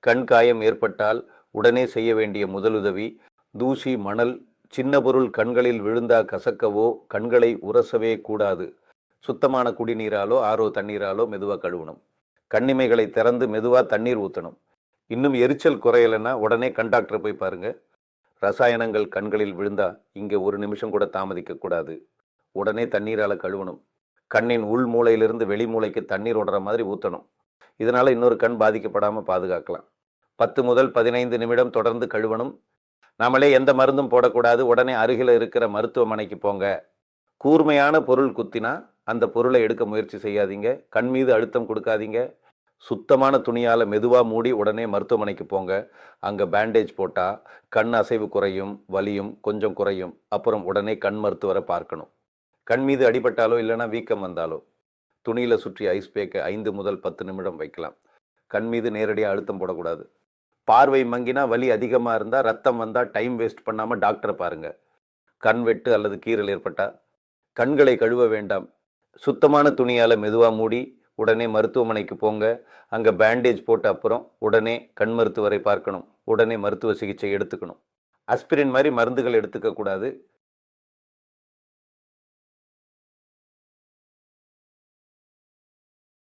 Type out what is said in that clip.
கண் காயம் ஏற்பட்டால் உடனே செய்ய வேண்டிய முதலுதவி, தூசி, மணல், சின்ன பொருள் கண்களில் விழுந்தா கசக்கவோ கண்களை உரசவே கூடாது. சுத்தமான குடிநீராலோ ஆரோ தண்ணீராலோ மெதுவாக கழுவணும். கண்ணிமைகளை திறந்து மெதுவாக தண்ணீர் ஊற்றணும். இன்னும் எரிச்சல் குறையலைன்னா உடனே கண் டாக்டரை போய் பாருங்க. ரசாயனங்கள் கண்களில் விழுந்தா இங்கே ஒரு நிமிஷம் கூட தாமதிக்க கூடாது. உடனே தண்ணீரால் கழுவணும். கண்ணின் உள் மூளையிலிருந்து வெளி மூளைக்கு தண்ணீர் ஓடுற மாதிரி ஊற்றணும். இதனால இன்னொரு கண் பாதிக்கப்படாமல் பாதுகாக்கலாம். 10 முதல் 15 நிமிடம் தொடர்ந்து கழுவணும். நாமளே எந்த மருந்தும் போடக்கூடாது. உடனே அருகில் இருக்கிற மருத்துவமனைக்கு போங்க. கூர்மையான பொருள் குத்தினா அந்த பொருளை எடுக்க முயற்சி செய்யாதீங்க. கண் மீது அழுத்தம் கொடுக்காதீங்க. சுத்தமான துணியால் மெதுவாக மூடி உடனே மருத்துவமனைக்கு போங்க. அங்கே பேண்டேஜ் போட்டால் கண் அசைவு குறையும், வலியும் கொஞ்சம் குறையும். அப்புறம் உடனே கண் மருத்துவரை பார்க்கணும். கண் மீது அடிபட்டாலோ இல்லைனா வீக்கம் வந்தாலோ துணியில் சுற்றி ஐஸ் பேக்கை 5 முதல் 10 நிமிடம் வைக்கலாம். கண் மீது நேரடியாக அழுத்தம் போடக்கூடாது. பார்வை மங்கினா, வலி அதிகமாக இருந்தால், ரத்தம் வந்தால் டைம் வேஸ்ட் பண்ணாமல் டாக்டரை பாருங்கள். கண் வெட்டு அல்லது கீறல் ஏற்பட்டால் கண்களை கழுவ வேண்டாம். சுத்தமான துணியால் மெதுவாக மூடி உடனே மருத்துவமனைக்கு போங்க. அங்கே பேண்டேஜ் போட்ட அப்புறம் உடனே கண் மருத்துவரை பார்க்கணும். உடனே மருத்துவ சிகிச்சை எடுத்துக்கணும். அஸ்பிரின் மாதிரி மருந்துகள் எடுத்துக்கக்கூடாது.